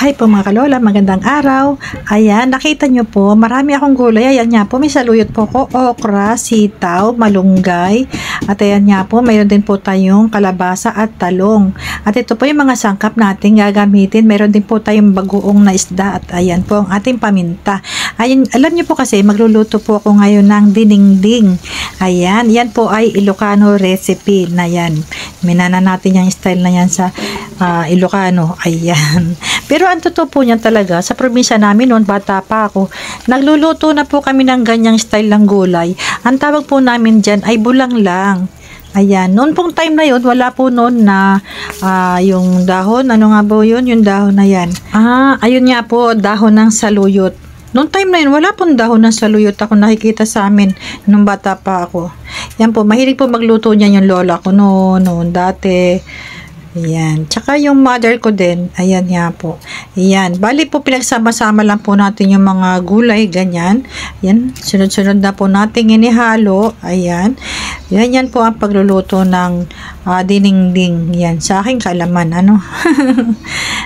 Hi po mga kalola, magandang araw. Ayan, nakita nyo po, marami akong gulay. Ayan nga po, may saluyot po ko, okra, sitaw, malunggay. At ayan nga po, mayroon din po tayong kalabasa at talong. At ito po yung mga sangkap natin gagamitin. Mayroon din po tayong bagoong na isda at ayan po ang ating paminta. Ayan, alam nyo po kasi, magluluto po ako ngayon ng dinengdeng. Ayan, yan po ay Ilocano recipe na yan. Minana natin yung style na yan sa Ilocano. Ayan. Pero ang totoo po niyan talaga, sa probinsya namin noon, bata pa ako, nagluluto na po kami ng ganyang style ng gulay. Ang tawag po namin dyan ay bulang lang. Ayan, noon pong time na yun, wala po noon na yung dahon, ano nga po yun, yung dahon na yan. Ayun nga po, dahon ng saluyot. Noong time na yun, wala pong dahon ng saluyot ako nakikita sa amin nung bata pa ako. Yan po, mahilig po magluto niyan yung lola ko noon dati. Ayan. Tsaka yung mother ko din. Ayan nga po. Ayan. Bali po pinagsama-sama lang po natin yung mga gulay. Ganyan. Ayan. Sunod-sunod na po natin inihalo. Ayan. Yan po ang pagluluto ng dinengdeng. Yan. Sa aking kaalaman. Ano?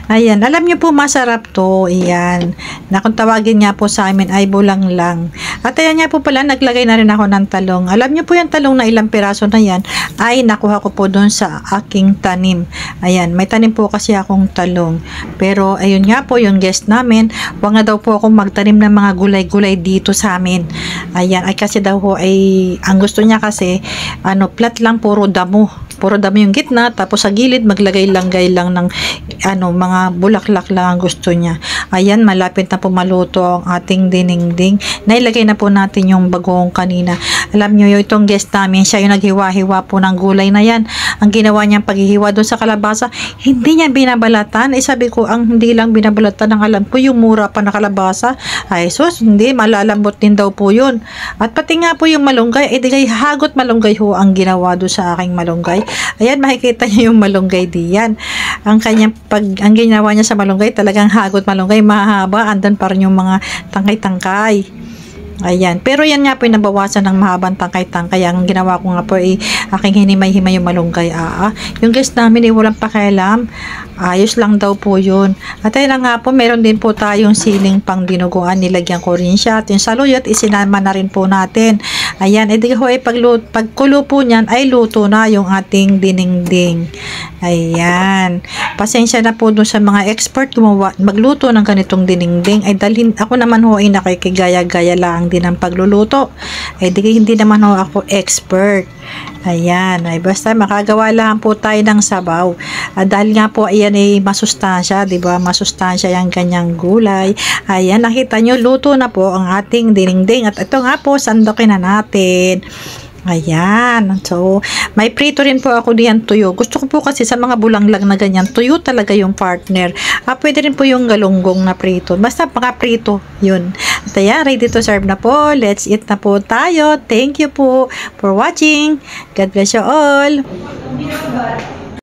Ayan. Alam nyo po masarap to. Ayan. Na kung tawagin nga po sa amin ay bulang lang. At ayan nga po pala. Naglagay na rin ako ng talong. Alam nyo po yung talong na ilang piraso na yan ay nakuha ko po doon sa aking tanim. Ayan, may tanim po kasi akong talong. Pero ayun nga po yung guest namin, wag na daw po akong magtanim ng mga gulay-gulay dito sa amin. Ayan, ay kasi daw po ay ang gusto niya kasi flat lang, puro damo yung gitna, tapos sa gilid maglagay-langgay lang ng mga bulaklak lang ang gusto niya. Ayan, malapit na po maluto ang ating dinengdeng. Nailagay na po natin yung bagoong kanina. Alam nyo yung itong guest namin, siya yung naghiwa-hiwa po ng gulay na yan. Ang ginawa niyang paghihiwa doon sa kalabasa, hindi niya binabalatan. Sabi ko, ang hindi lang binabalatan, ang alam ko yung mura pa na kalabasa. Ay sus, hindi, malalambot din daw po yun. At pati nga po yung malunggay, digay hagot malunggay ho ang ginawa doon sa aking malunggay. Ayan, makikita niyo yung malunggay diyan. Ang ginawa niya sa malunggay, talagang hagot malunggay, mahaba, andan pa rin yung mga tangkay-tangkay. Ayan. Pero yan nga po yung nabawasan ng mahabang tangkay-tangkay. Ang ginawa ko nga po ay aking hinimay-himay yung malunggay. Yung guest namin ay walang pakialam. Ayos lang daw po yun. At ayun nga po, meron din po tayong siling pang dinuguan. Nilagyan ko rin siya. At yung saluyot, isinama na rin po natin. Ayan. E di ko ay pagkulo po niyan ay luto na yung ating dinengdeng. Ayan. Pasensya na po dun sa mga expert magluto ng ganitong dinengdeng. Ay dalhin, ako naman ho ay nakikigaya-gaya lang din ang pagluluto. Ay hindi naman ho ako expert. Ayan. Ay basta makagawa lang po tayo ng sabaw. Dahil nga po ayan ay masustansya, diba? Masustansya yung ganyang gulay. Ayan, nakita nyo, luto na po ang ating dinengdeng. At ito nga po, sandokin na natin. Ayan. So, may prito rin po ako diyan tuyo. Gusto ko po kasi sa mga bulanglang na ganyan, tuyo talaga yung partner. Pwede rin po yung galunggong na prito. Basta prito, yun. At ayan, ready to serve na po. Let's eat na po tayo. Thank you po for watching. God bless you all.